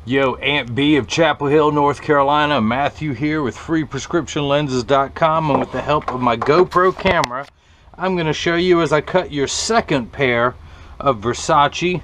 Yo, Aunt B of Chapel Hill, North Carolina. Matthew here with freeprescriptionlenses.com, and with the help of my GoPro camera, I'm going to show you as I cut your second pair of Versace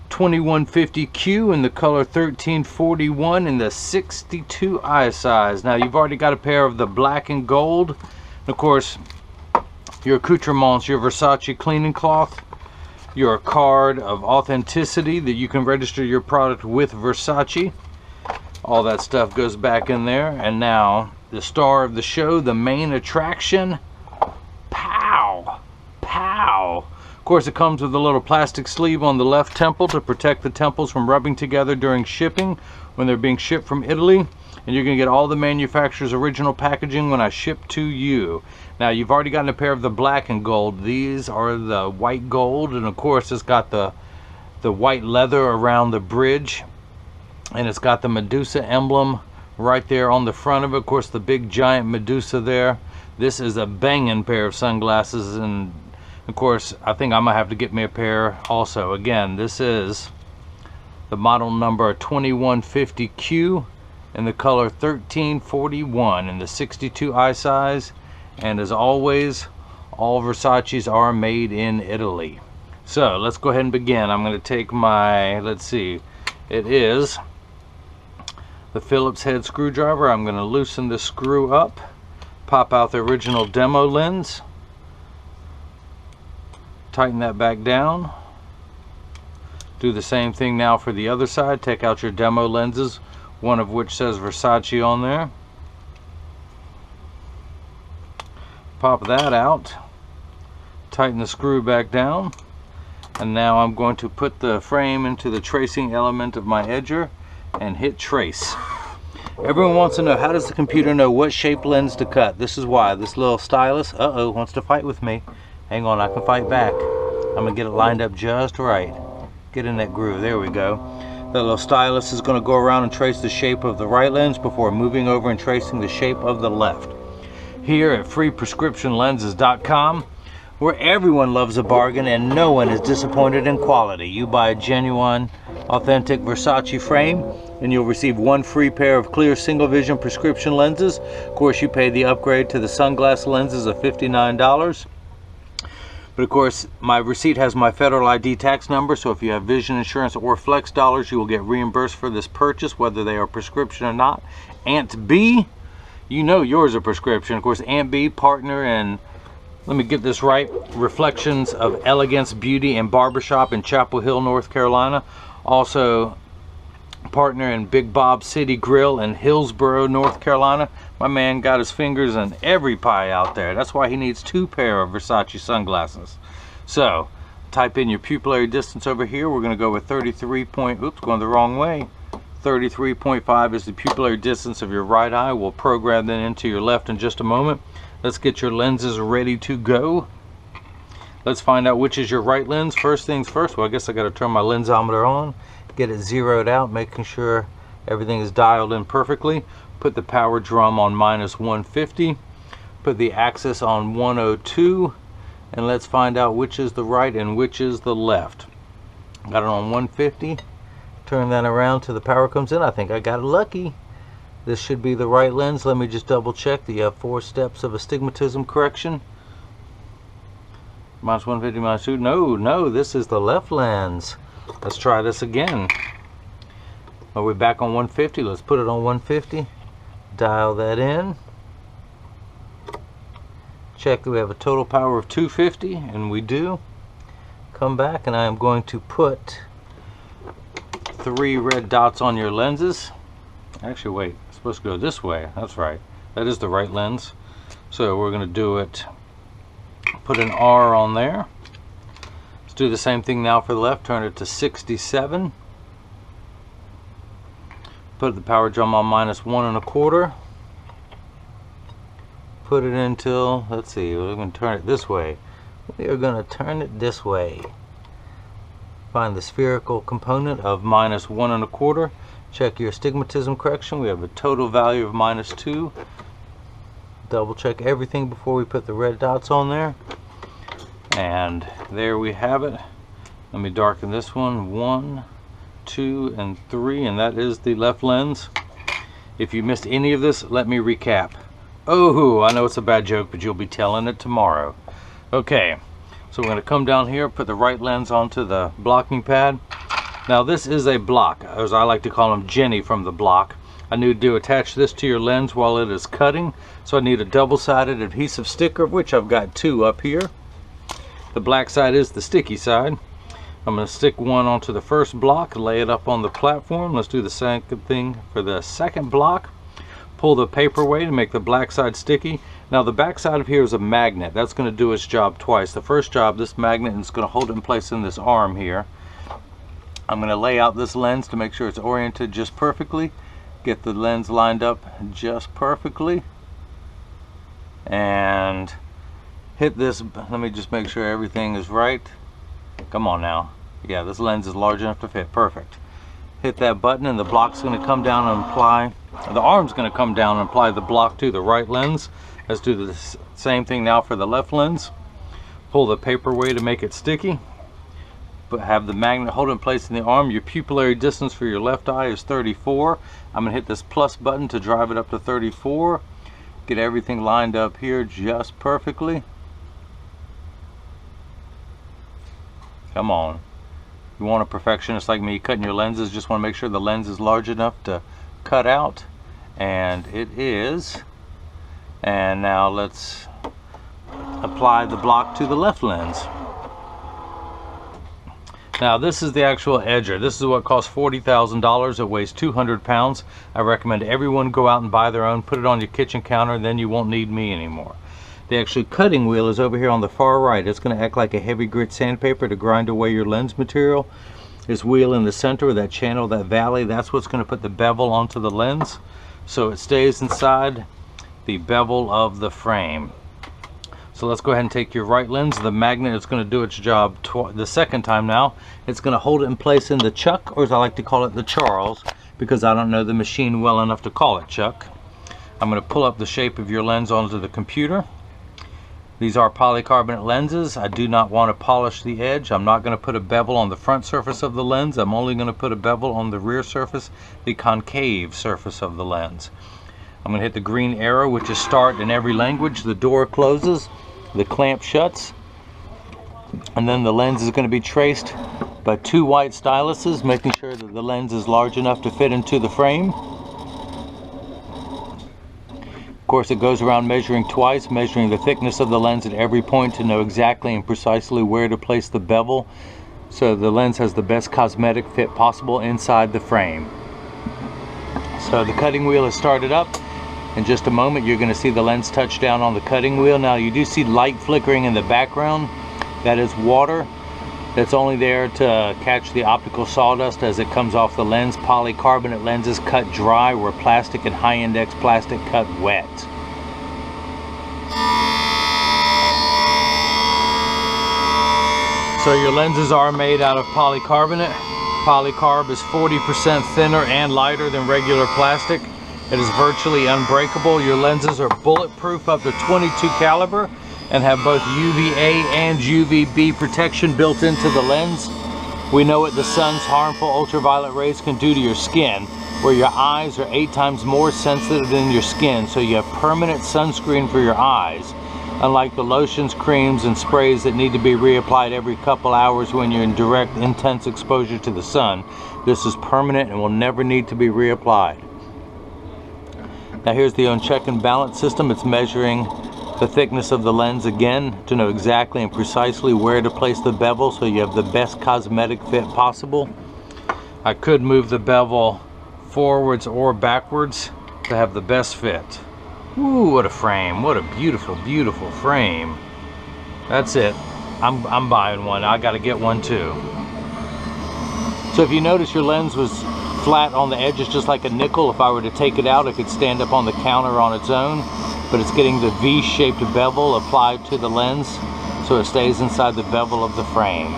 2150Q in the color 1341 in the 62 eye size. Now, you've already got a pair of the black and gold, and of course, your accoutrements, your Versace cleaning cloth, your card of authenticity that you can register your product with Versace. All that stuff goes back in there. And now the star of the show, the main attraction, pow, pow. Of course, it comes with a little plastic sleeve on the left temple to protect the temples from rubbing together during shipping when they're being shipped from Italy. And you're going to get all the manufacturer's original packaging when I ship to you. Now, you've already gotten a pair of the black and gold. These are the white gold, and of course it's got the white leather around the bridge, and it's got the Medusa emblem right there on the front of it. Of course, the big giant Medusa there. This is a banging pair of sunglasses, and of course I think I'm gonna have to get me a pair also. Again, this is the model number 2150Q in the color 1341 in the 62 eye size. And as always, all Versace's are made in Italy. So let's go ahead and begin. I'm going to take my, let's see, it is the Phillips head screwdriver. I'm going to loosen the screw up, pop out the original demo lens, tighten that back down. Do the same thing now for the other side. Take out your demo lenses, one of which says Versace on there. Pop that out, tighten the screw back down, and now I'm going to put the frame into the tracing element of my edger and hit trace. Everyone wants to know, how does the computer know what shape lens to cut? This is why. This little stylus, wants to fight with me. Hang on, I can fight back. I'm gonna get it lined up just right. Get in that groove, there we go. The little stylus is gonna go around and trace the shape of the right lens before moving over and tracing the shape of the left. Here at freeprescriptionlenses.com, where everyone loves a bargain and no one is disappointed in quality. You buy a genuine, authentic Versace frame and you'll receive one free pair of clear single vision prescription lenses. Of course, you pay the upgrade to the sunglass lenses of $59. But of course, my receipt has my federal ID tax number, so if you have vision insurance or flex dollars, you will get reimbursed for this purchase, whether they are prescription or not. Aunt B, you know yours are prescription. Of course, Aunt B, partner in, let me get this right, Reflections of Elegance Beauty and Barbershop in Chapel Hill, North Carolina. Also, partner in Big Bob City Grill in Hillsborough, North Carolina. My man got his fingers in every pie out there. That's why he needs two pair of Versace sunglasses. So, type in your pupillary distance over here. We're going to go with going the wrong way. 33.5 is the pupillary distance of your right eye. We'll program that into your left in just a moment. Let's get your lenses ready to go. Let's find out which is your right lens. First things first, well, I guess I got to turn my lensometer on, get it zeroed out, making sure everything is dialed in perfectly. Put the power drum on -150, put the axis on 102, and let's find out which is the right and which is the left. Got it on 150. Turn that around till the power comes in. I think I got lucky. This should be the right lens. Let me just double check. You have 4 steps of astigmatism correction. -150, -2. No, this is the left lens. Let's try this again. Are we back on 150? Let's put it on 150. Dial that in. Check that we have a total power of 250, and we do. Come back, and I am going to put 3 red dots on your lenses. Actually, wait, it's supposed to go this way. That's right. That is the right lens. So we're going to do it, put an R on there. Let's do the same thing now for the left. Turn it to 67. Put the power drum on -1.25. Put it until, let's see, we're going to turn it this way. We are going to turn it this way. Find the spherical component of -1.25. Check your astigmatism correction. We have a total value of -2. Double check everything before we put the red dots on there. And there we have it. Let me darken this one. 1, 2, and 3, and that is the left lens. If you missed any of this, let me recap. Oh, I know it's a bad joke, but you'll be telling it tomorrow. Okay, so we're going to come down here, put the right lens onto the blocking pad. Now this is a block, as I like to call him, Jenny from the block. I need to attach this to your lens while it is cutting, so I need a double-sided adhesive sticker, of which I've got 2 up here. The black side is the sticky side. I'm going to stick one onto the first block, lay it up on the platform. Let's do the same thing for the second block. Pull the paper away to make the black side sticky. Now the back side of here is a magnet. That's going to do its job twice. The first job, this magnet is going to hold it in place in this arm here. I'm going to lay out this lens to make sure it's oriented just perfectly. Get the lens lined up just perfectly. And hit this. Let me just make sure everything is right. Come on now. Yeah, this lens is large enough to fit. Perfect. Hit that button and the block's going to come down and apply. The arm's going to come down and apply the block to the right lens. Let's do the same thing now for the left lens. Pull the paper away to make it sticky. But have the magnet hold in place in the arm. Your pupillary distance for your left eye is 34. I'm going to hit this plus button to drive it up to 34. Get everything lined up here just perfectly. Come on. You want a perfectionist like me cutting your lenses, just want to make sure the lens is large enough to cut out. And it is. And now let's apply the block to the left lens. Now this is the actual edger. This is what costs $40,000. It weighs 200 pounds. I recommend everyone go out and buy their own, put it on your kitchen counter, then you won't need me anymore. The actual cutting wheel is over here on the far right. It's going to act like a heavy grit sandpaper to grind away your lens material. This wheel in the center of that channel, that valley, that's what's going to put the bevel onto the lens, so it stays inside the bevel of the frame. So let's go ahead and take your right lens. The magnet is going to do its job the second time now. It's going to hold it in place in the chuck, or as I like to call it, the Charles, because I don't know the machine well enough to call it chuck. I'm going to pull up the shape of your lens onto the computer. These are polycarbonate lenses. I do not want to polish the edge. I'm not going to put a bevel on the front surface of the lens. I'm only going to put a bevel on the rear surface, the concave surface of the lens. I'm going to hit the green arrow, which is start in every language. The door closes, the clamp shuts, and then the lens is going to be traced by 2 white styluses, making sure that the lens is large enough to fit into the frame. Of course, it goes around measuring twice, measuring the thickness of the lens at every point to know exactly and precisely where to place the bevel, so the lens has the best cosmetic fit possible inside the frame. So the cutting wheel is started up. In just a moment, you're going to see the lens touch down on the cutting wheel. Now, you do see light flickering in the background. That is water. That's only there to catch the optical sawdust as it comes off the lens. Polycarbonate lenses cut dry, where plastic and high-index plastic cut wet. So your lenses are made out of polycarbonate. Polycarb is 40% thinner and lighter than regular plastic. It is virtually unbreakable. Your lenses are bulletproof up to 22 caliber and have both UVA and UVB protection built into the lens. We know what the sun's harmful ultraviolet rays can do to your skin, where your eyes are 8 times more sensitive than your skin, so you have permanent sunscreen for your eyes. Unlike the lotions, creams, and sprays that need to be reapplied every couple hours when you're in direct, intense exposure to the sun, this is permanent and will never need to be reapplied. Now here's the check and balance system. It's measuring the thickness of the lens again to know exactly and precisely where to place the bevel so you have the best cosmetic fit possible. I could move the bevel forwards or backwards to have the best fit. Ooh, what a frame. What a beautiful, beautiful frame. That's it. I'm buying one. I got to get one too. So if you notice, your lens was flat on the edges just like a nickel. If I were to take it out, it could stand up on the counter on its own, but it's getting the V-shaped bevel applied to the lens so it stays inside the bevel of the frame.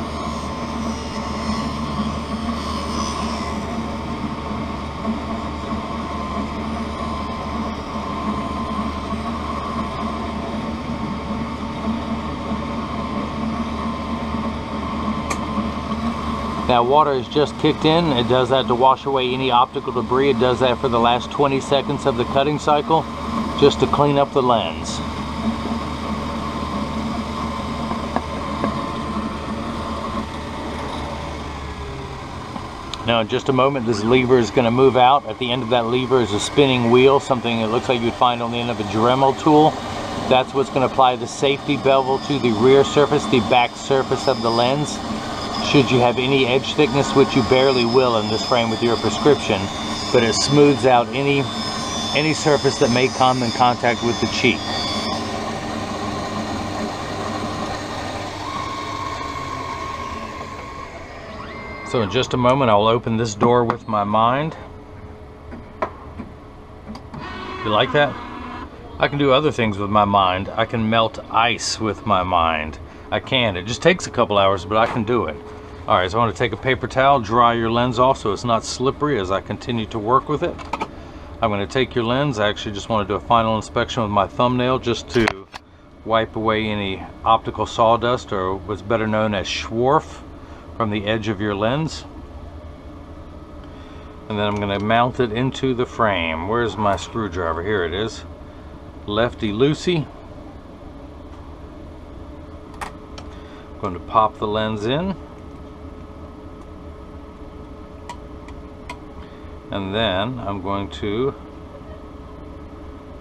Now water has just kicked in. It does that to wash away any optical debris. It does that for the last 20 seconds of the cutting cycle, just to clean up the lens. Now in just a moment this lever is going to move out. At the end of that lever is a spinning wheel, something that looks like you'd find on the end of a Dremel tool. That's what's going to apply the safety bevel to the rear surface, the back surface of the lens. Should you have any edge thickness, which you barely will in this frame with your prescription, but it smooths out any surface that may come in contact with the cheek. So in just a moment I'll open this door with my mind. You like that? I can do other things with my mind. I can melt ice with my mind. I can. It just takes a couple hours, but I can do it. Alright, so I want to take a paper towel, dry your lens off so it's not slippery as I continue to work with it. I'm going to take your lens. I actually just want to do a final inspection with my thumbnail just to wipe away any optical sawdust, or what's better known as schwarf, from the edge of your lens. And then I'm going to mount it into the frame. Where's my screwdriver? Here it is. Lefty loosey. I'm going to pop the lens in. And then I'm going to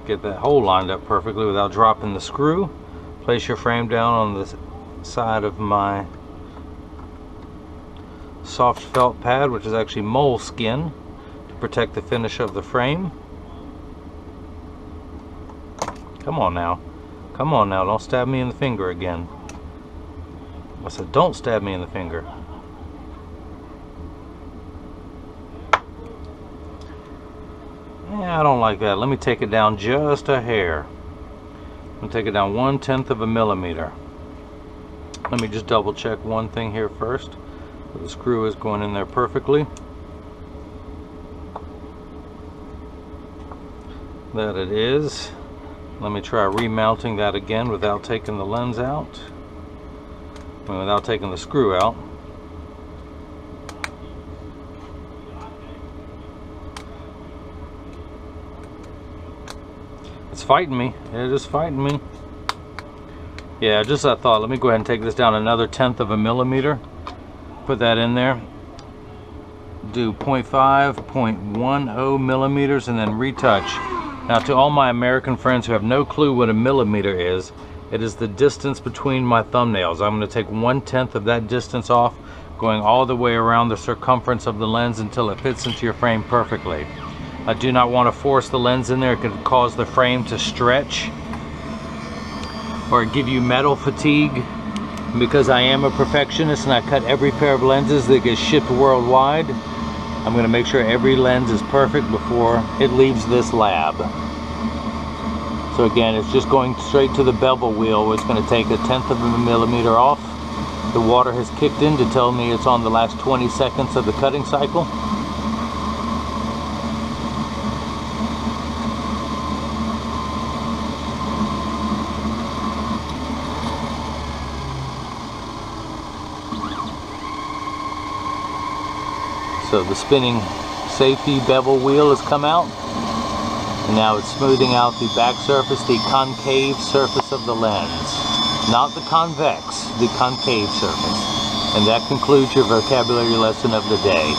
get that hole lined up perfectly without dropping the screw. Place your frame down on the side of my soft felt pad, which is actually moleskin, to protect the finish of the frame. Come on now. Come on now, don't stab me in the finger again. I said don't stab me in the finger. Yeah, I don't like that. Let me take it down just a hair. I'm going to take it down 1/10 of a millimeter. Let me just double check one thing here first. The screw is going in there perfectly. That it is. Let me try remounting that again without taking the lens out. Without taking the screw out. It's fighting me. It is fighting me. Yeah, just as I thought. Let me go ahead and take this down another 1/10 of a millimeter. Put that in there. Do 0.5, 0.10 millimeters, and then retouch. Now, to all my American friends who have no clue what a millimeter is, it is the distance between my thumbnails. I'm going to take 1/10 of that distance off, going all the way around the circumference of the lens until it fits into your frame perfectly. I do not want to force the lens in there. It could cause the frame to stretch or give you metal fatigue. Because I am a perfectionist and I cut every pair of lenses that get shipped worldwide, I'm going to make sure every lens is perfect before it leaves this lab. So again, it's just going straight to the bevel wheel, where it's going to take 1/10 of a millimeter off. The water has kicked in to tell me it's on the last 20 seconds of the cutting cycle. So the spinning safety bevel wheel has come out, and now it's smoothing out the back surface, the concave surface of the lens. Not the convex, the concave surface. And that concludes your vocabulary lesson of the day.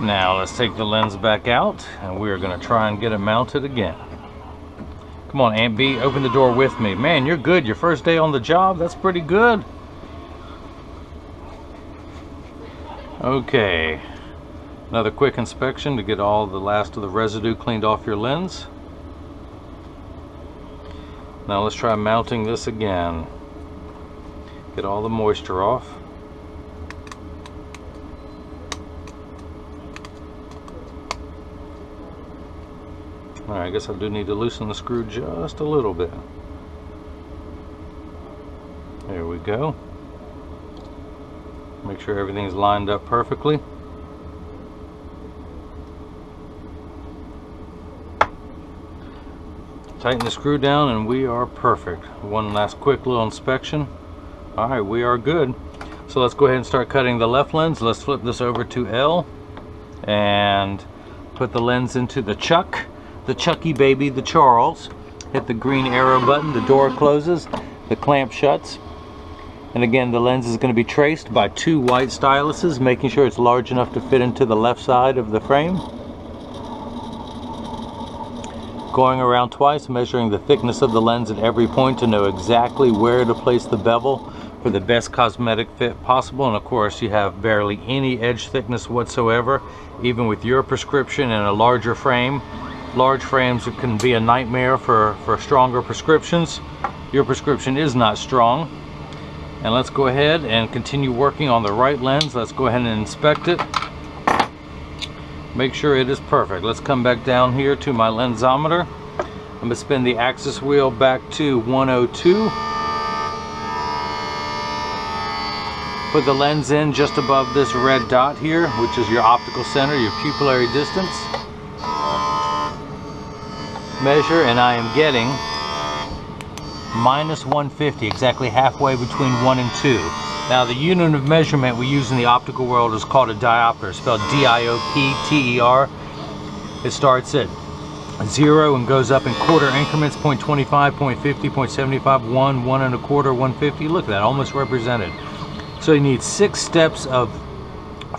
Now let's take the lens back out, and we're going to try and get it mounted again. Come on, Aunt B, open the door with me. Man, you're good. Your first day on the job, that's pretty good. Okay. Another quick inspection to get all the last of the residue cleaned off your lens. Now let's try mounting this again. Get all the moisture off. Alright, I guess I do need to loosen the screw just a little bit. There we go. Make sure everything's lined up perfectly. Tighten the screw down and we are perfect. One last quick little inspection. Alright, we are good. So let's go ahead and start cutting the left lens. Let's flip this over to L and put the lens into the chuck. The Chucky baby, the Charles. Hit the green arrow button, the door closes, the clamp shuts. And again, the lens is going to be traced by 2 white styluses, making sure it's large enough to fit into the left side of the frame. Going around twice, measuring the thickness of the lens at every point to know exactly where to place the bevel for the best cosmetic fit possible. And of course, you have barely any edge thickness whatsoever, even with your prescription and a larger frame. Large frames can be a nightmare for stronger prescriptions. Your prescription is not strong. And let's go ahead and continue working on the right lens. Let's go ahead and inspect it. Make sure it is perfect. Let's come back down here to my lensometer. I'm going to spin the axis wheel back to 102. Put the lens in just above this red dot here, which is your optical center, your pupillary distance. Measure, and I am getting minus 150, exactly halfway between 1 and 2. Now the unit of measurement we use in the optical world is called a diopter, spelled D-I-O-P-T-E-R. It starts at 0 and goes up in quarter increments, 0.25, 0.50, 0.75, 1, 1 and a quarter, 150. Look at that, almost represented. So you need 6 steps of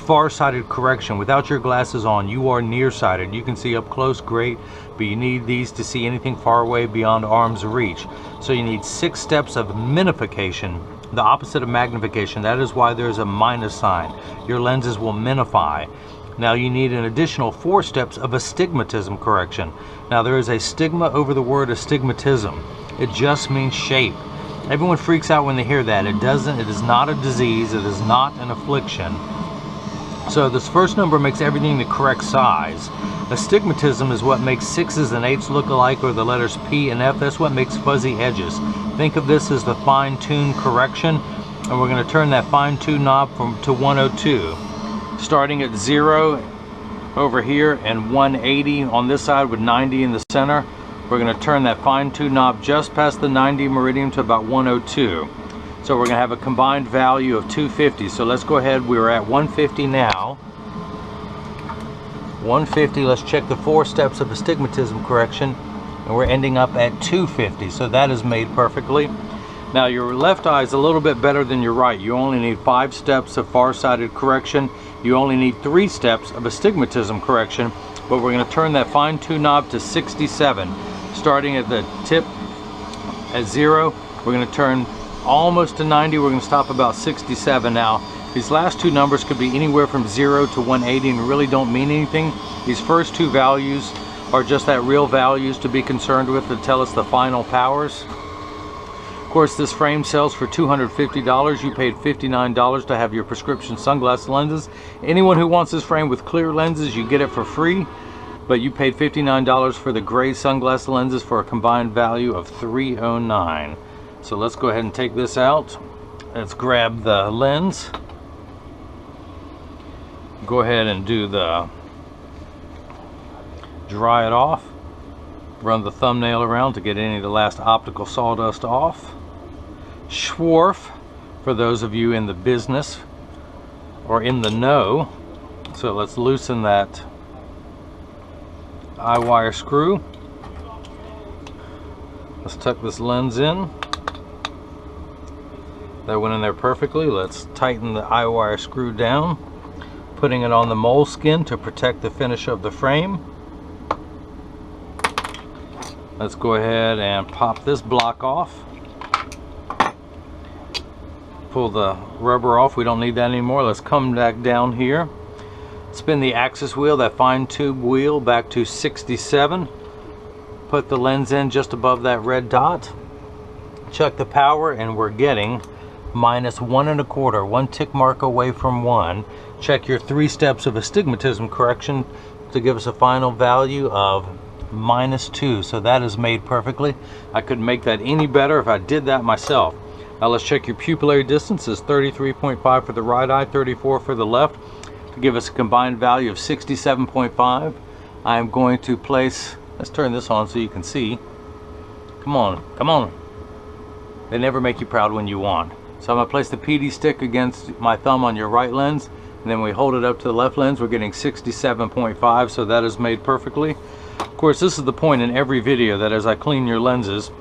far-sighted correction. Without your glasses on, you are nearsighted. You can see up close, great, but you need these to see anything far away beyond arm's reach. So you need 6 steps of minification, the opposite of magnification. That is why there's a minus sign. Your lenses will minify. Now you need an additional 4 steps of astigmatism correction. Now there is a stigma over the word astigmatism. It just means shape. Everyone freaks out when they hear that. It is not a disease. It is not an affliction. So this first number makes everything the correct size. Astigmatism is what makes 6s and 8s look alike, or the letters P and F. That's what makes fuzzy edges. Think of this as the fine-tune correction, and we're going to turn that fine-tune knob to 102. Starting at 0 over here and 180 on this side with 90 in the center. We're going to turn that fine-tune knob just past the 90 meridian to about 102. So we're going to have a combined value of 250. So let's go ahead. We're at 150 now. 150. Let's check the 4 steps of astigmatism correction, and we're ending up at 250. So that is made perfectly. Now your left eye is a little bit better than your right. You only need 5 steps of far-sighted correction. You only need 3 steps of astigmatism correction. But we're going to turn that fine-tune knob to 67. Starting at the tip at 0, we're going to turn almost to 90. We're going to stop about 67 now. These last 2 numbers could be anywhere from 0 to 180 and really don't mean anything. These first 2 values are just that real values to be concerned with to tell us the final powers. Of course, this frame sells for $250. You paid $59 to have your prescription sunglass lenses. Anyone who wants this frame with clear lenses, you get it for free. But you paid $59 for the gray sunglass lenses for a combined value of $309. So let's go ahead and take this out. Let's grab the lens. Go ahead and do the dry it off. Run the thumbnail around to get any of the last optical sawdust off. Schwarf for those of you in the business or in the know. So let's loosen that eye wire screw. Let's tuck this lens in. That went in there perfectly. Let's tighten the eye wire screw down, putting it on the moleskin to protect the finish of the frame. Let's go ahead and pop this block off. Pull the rubber off. We don't need that anymore. Let's come back down here. Spin the axis wheel, that fine tube wheel, back to 67. Put the lens in just above that red dot. Check the power, and we're getting minus 1 1/4, 1 tick mark away from 1. Check your 3 steps of astigmatism correction to give us a final value of -2. So that is made perfectly. I couldn't make that any better if I did that myself. Now let's check your pupillary distance. Is 33.5 for the right eye, 34 for the left, to give us a combined value of 67.5. I am going to place, let's turn this on so you can see. Come on, come on. They never make you proud when you want. So I'm going to place the PD stick against my thumb on your right lens, and then we hold it up to the left lens. We're getting 67.5, so that is made perfectly. Of course, this is the point in every video, that as I clean your lenses,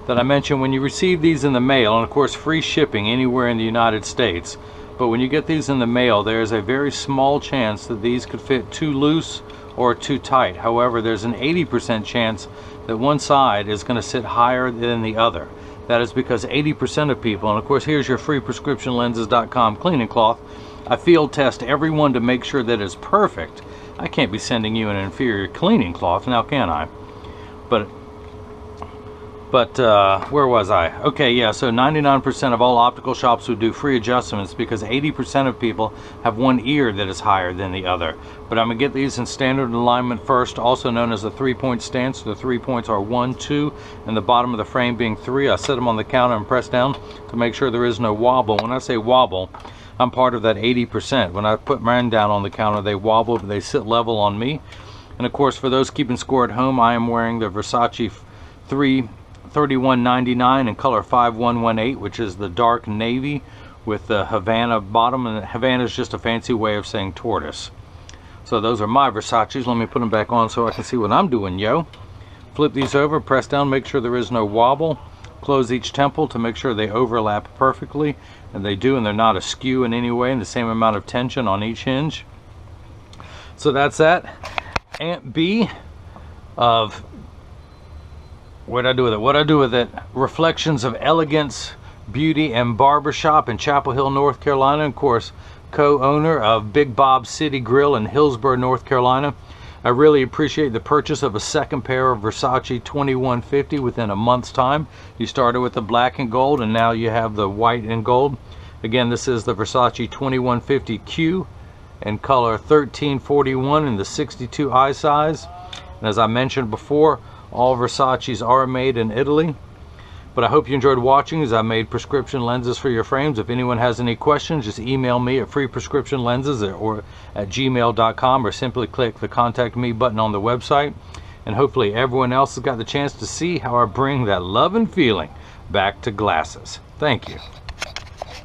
that I mention when you receive these in the mail, and of course free shipping anywhere in the United States, but when you get these in the mail, there is a very small chance that these could fit too loose or too tight. However, there's an 80% chance that one side is going to sit higher than the other. That is because 80% of people, and of course here's your freeprescriptionlenses.com cleaning cloth, I field test everyone to make sure that it's perfect. I can't be sending you an inferior cleaning cloth, now can I? But where was I? Okay, yeah, so 99% of all optical shops would do free adjustments because 80% of people have one ear that is higher than the other. But I'm going to get these in standard alignment first, also known as a 3-point stance. The 3 points are 1, 2, and the bottom of the frame being 3. I set them on the counter and press down to make sure there is no wobble. When I say wobble, I'm part of that 80%. When I put mine down on the counter, they wobble, but they sit level on me. And of course, for those keeping score at home, I am wearing the Versace 3199 in color 5118, which is the dark navy with the Havana bottom, and Havana is just a fancy way of saying tortoise. So those are my Versaces. Let me put them back on so I can see what I'm doing, yo. Flip these over, press down, make sure there is no wobble. Close each temple to make sure they overlap perfectly, and they do, and they're not askew in any way, and the same amount of tension on each hinge. So that's that. Aunt B of what I do with it? What I do with it? Reflections of Elegance Beauty and Barbershop in Chapel Hill, North Carolina. Of course, co-owner of Big Bob's City Grill in Hillsborough, North Carolina. I really appreciate the purchase of a second pair of Versace 2150 within a month's time. You started with the black and gold, and now you have the white and gold. Again, this is the Versace 2150Q in color 1341 in the 62 eye size. And as I mentioned before, all Versaces are made in Italy. But I hope you enjoyed watching as I made prescription lenses for your frames. If anyone has any questions, just email me at freeprescriptionlenses or at gmail.com, or simply click the contact me button on the website. And hopefully everyone else has got the chance to see how I bring that love and feeling back to glasses. Thank you.